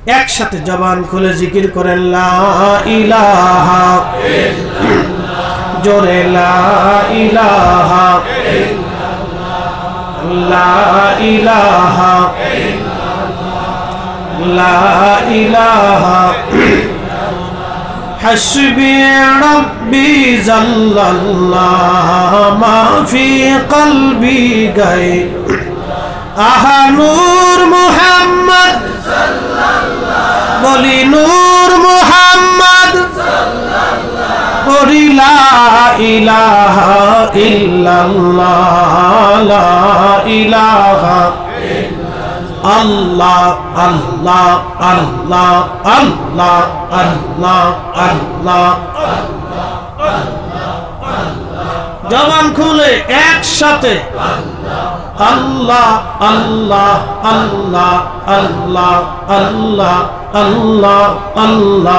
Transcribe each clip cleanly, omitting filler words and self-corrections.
একসাথে জবান খুলে জিকির করেন লা ইলাহা ইল্লাল্লাহ জোরে লা ইলাহা ইল্লাল্লাহ লা ইলাহা ইল্লাল্লাহ লা ইলাহা হাসবি রাব্বি জাল্লাল্লাহ মা ফি কলবি গায় আহা নূর মুহাম্মদ সাল্লাল্লাহ বলি নূর মুহাম্মদ সাল্লাল্লাহ বলি লা ইলাহা ইল্লাল্লাহ লা ইলাহা আল্লাহ আল্লাহ আল্লাহ আল্লাহ আল্লাহ আল্লাহ জবান খুলে একসাথে আল্লাহ আল্লাহ আল্লাহ আল্লাহ আল্লাহ আল্লাহ আল্লাহ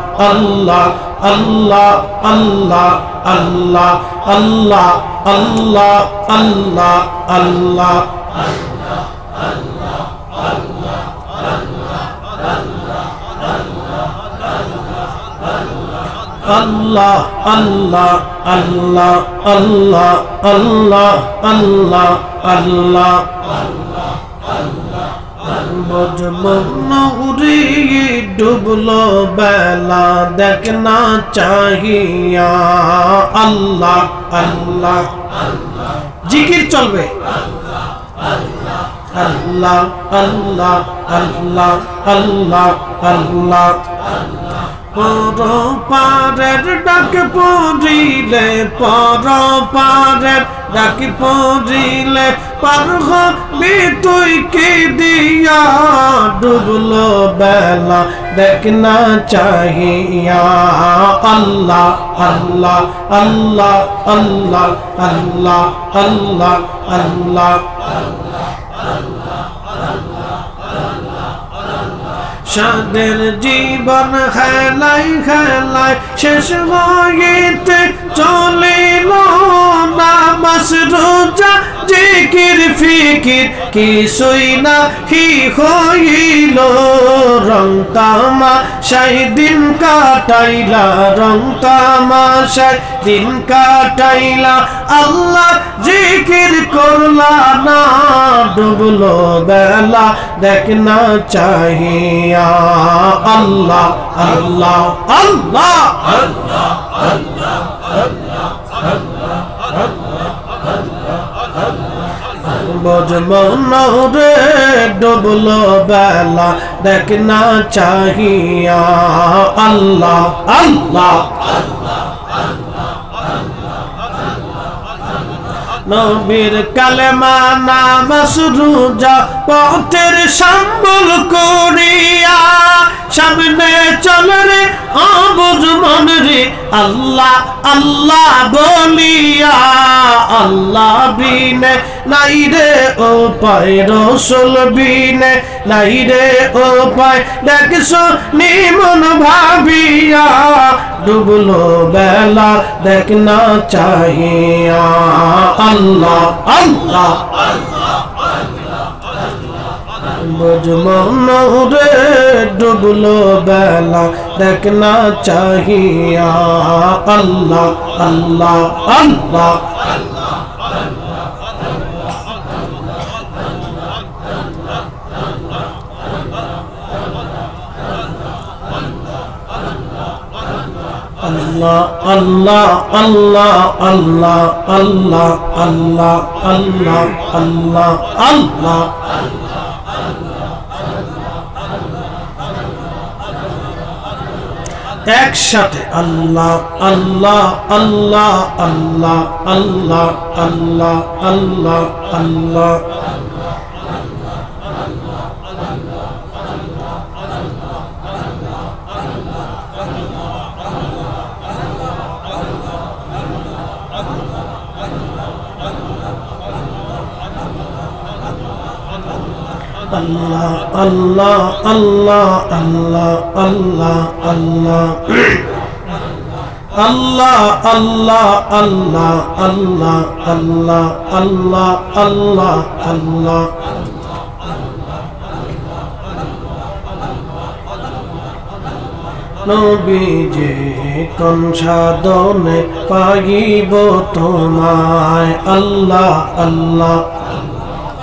আল্লাহ আল্লাহ আল্লাহ আল্লাহ আল্লাহ আল্লাহ আল্লাহ আল্লাহ আল্লাহ Allah Allah Allah Allah Allah Allah Allah বজমনউরি ডুবলো বেলা দেখনা চাহিয়া আল্লাহ আল্লাহ জিকির চলবে আল্লাহ আল্লাহ আল্লাহ আল্লাহ আল্লাহ পর পারের ডাক পড়িলে পর পারের ডাক পড়িলে পার হবি তুই কি দিয়া ডুবলো বেলা দেখনা চাহিয়া আল্লাহ আল্লাহ আল্লাহ আল্লাহ আল্লাহ আল্লাহ আল্লাহ সাদের জীবন খেলাই খেলাই শেষ হইতে চলিল নামাজ রোজা জিকির ফিকির কিছুই না কি হইল রং তামাশায় দিন কাটাইলা রং তামাশায় দিন কাটাইলা আল্লাহ জিকির করলা না ডুবলো বেলা দেখনা চাহিয়া Allah Allah Allah Allah Allah বজমনরে ডুবলো বেলা দেখনা চাহিয়া আল্লাহ আল্লাহ নবীর কালেমা নামাজ রোজা পথের সম্বল করিয়া সামনে চলে রে অবুঝ মন রে আল্লাহ আল্লাহ বলিয়া আল্লাহ বিনে নাই রে উপায় রসুল বিনে নাই রে উপায় দেখছো নিমন ভাবিয়া ডুবলো বেলা দেখনা চাহিয়া আল্লাহ আল্লাহ বজমনরে ডুবলো বেলা দেখনা চাহিয়া আল্লাহ আল্লাহ আল্লাহ Allah Allah Allah Allah Allah Allah Allah Allah একসাথে আল্লাহ আল্লাহ আল্লাহ আল্লাহ আল্লাহ আল্লাহ আল্লাহ আল্লাহ Allah Allah Allah Allah Allah Allah Allah Allah Allah Allah Allah Allah Allah নবীজি কোন সাধনে পাইব তোমায় আল্লাহ আল্লাহ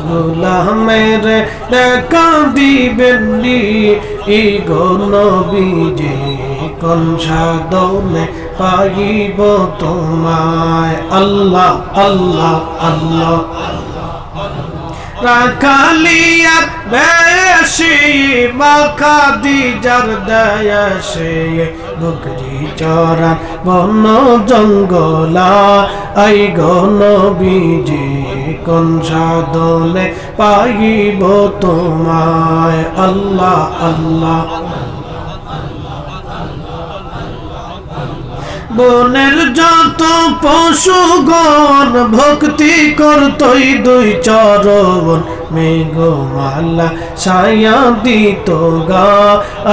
গোলামের দেখা দিবেন ই গো নবীজি কোন সাধনে পাইব তোমায় আল্লাহ আল্লাহ আল্লাহ রাখালিয়ার বেশি মাখা দিজার দেয়াসে বকরি চরান বন জঙ্গলা আই গো নবীজি কোন সাধনে পাইব তোমায় আল্লাহ আল্লাহ বনের যত পশুগণ ভক্তি করতই দুই চরণ মেঘমালা ছায়া দিত গা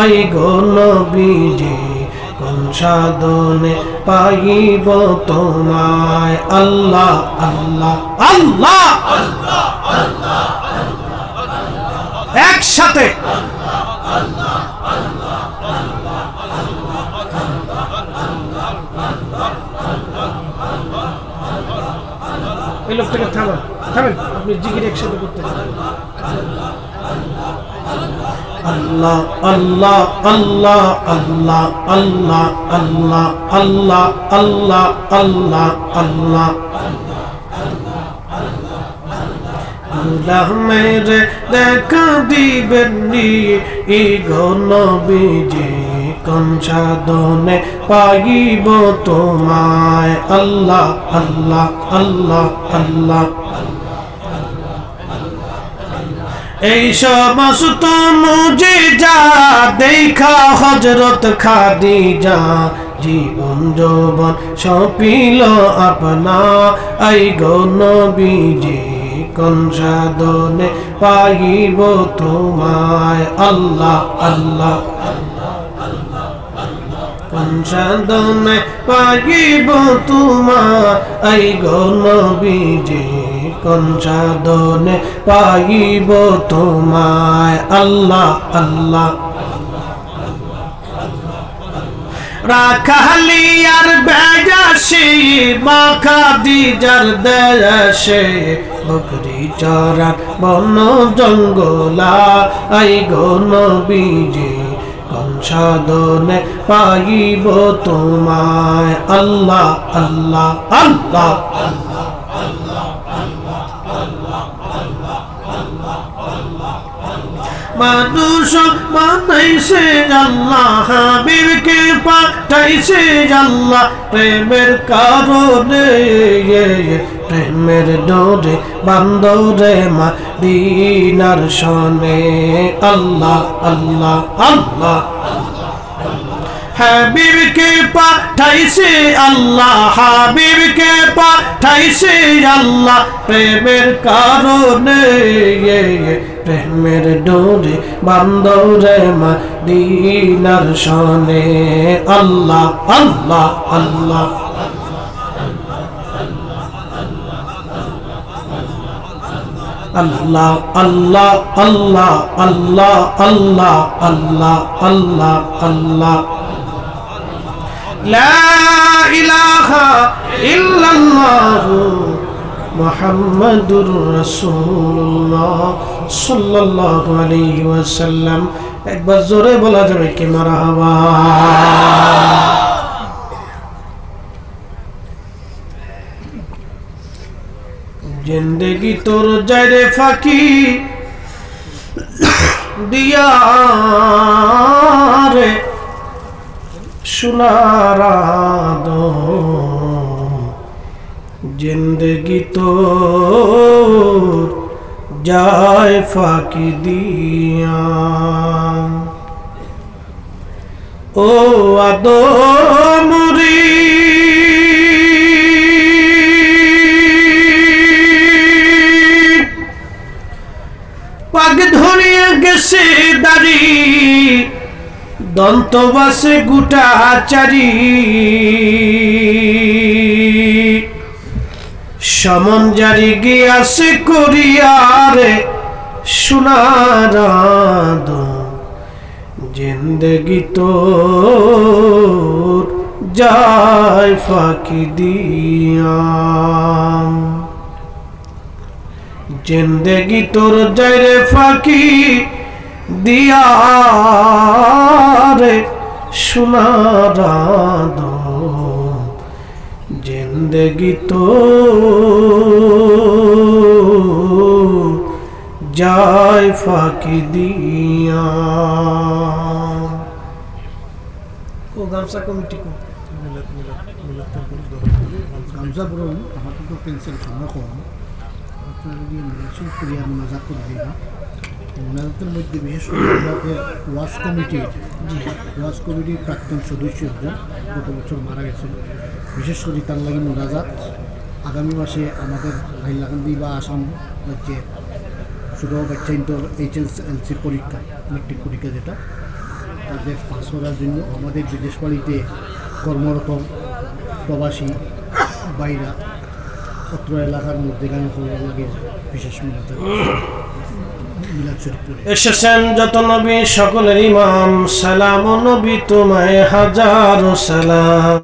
আই গো নবীজি কোন সাধনে পাইব তোমায় আল্লাহ আল্লাহ আল্লাহ একসাথে এই লোকটাকে থামান থামেন আপনি জিকির একসাথে করতে আল্লাহ আল্লাহ আল্লাহ আল্লাহ আল্লাহ আল্লাহ আল্লাহ আল্লাহ আল্লাহ আল্লাহ গোলামের দেখা দিবেন ই গো নবীজি কোন সাধনে পাইব তোমায় আল্লাহ আল্লাহ আল্লাহ আল্লাহ এই সমস্ত মুজিজা দেখা হযরত খাদিজা জীবন যৌবন সপিল আপনা আই গো নবীজি কোন সাধনে পাইব তোমায় আল্লাহ আল্লাহ কোন সাধনে পাইব তোমায় আই গো নবীজি কোন সাধনে পাইব তোমায় আল্লাহ আল্লাহ রাখালিয়ার বেজাসে মাখা দিজার দেয়াসে বকরি চরান বন জঙ্গলা আই গো নবীজি কোন সাধনে পাইব তোমায় আল্লাহ আল্লাহ আল্লাহ মানুষ বানাইছে আল্লাহ হাবিবকে পাঠাইছে আল্লাহ প্রেমের কারণে প্রেমের ডোরে বান্দরে মদিনার শনে আল্লাহ আল্লাহ আল্লাহ হাবিবকে পাঠাইছে আল্লাহ হাবিবকে পাঠাইছে আল্লাহ প্রেমের কারণে প্রেমের ডোরে বান্দরে মদিনার শনে আল্লাহ আল্লাহ আল্লাহ আল্লাহ আল্লাহ আল্লাহ আল্লাহ আল্লাহ আল্লাহ আল্লাহ আল্লাহ লা ইলাহা ইল্লাল্লাহু মুহাম্মাদুর রাসূলুল্লাহ সাল্লাল্লাহু আলাইহি ওয়াসাল্লাম একবার জোরে বলা যাবে কি মারহাবা জিন্দেগি তোর যারে ফাঁকি দিয়া রে সোনার জিন্দেগি তোর যায় ফাঁকি দিয়া ও আদমরি পাগ ধরিয়া গেছে দাড়ি দন্তবাসে গুটাচারি সমন জারি গিয়াছে করিয়ারে সোনার জিন্দেগি তোর যায় ফাঁকি দিয়া, জিন্দেগি তোর যায় রে ফাঁকি দিয়া রে সোনার আদম, জিন্দেগি তোর যায় ফাঁকি দিয়া। ও গামছা কমিটি কো গামছা বড় আমাকে তো পেন্সিল সময় কম আপনার মিছিল করিয়া মোনাজাত করে দিবা। মোনাজাতের মধ্যে বিশেষ করে আমাদের ওয়াজ কমিটির প্রাক্তন সদস্যরা গত বছর মারা গেছেন, বিশেষ করে তার লাগে মোনাজাত। আগামী মাসে আমাদের হাইলাকান্দি বা আসাম রাজ্যে ছোটো বাচ্চা ইন্টার HSLC পরীক্ষা, মেট্রিক পরীক্ষা যেটা, তাদের পাস করার জন্য আমাদের বিদেশ বাড়িতে কর্মরত প্রবাসী বাইরা অত্র এলাকার মধ্যেখানে করার লাগে বিশেষ মিলাদ শরীফ পড়ে এসেছেন যত নবী সকলের ইমাম, সালাম নবী তোমায় হাজারো সালাম।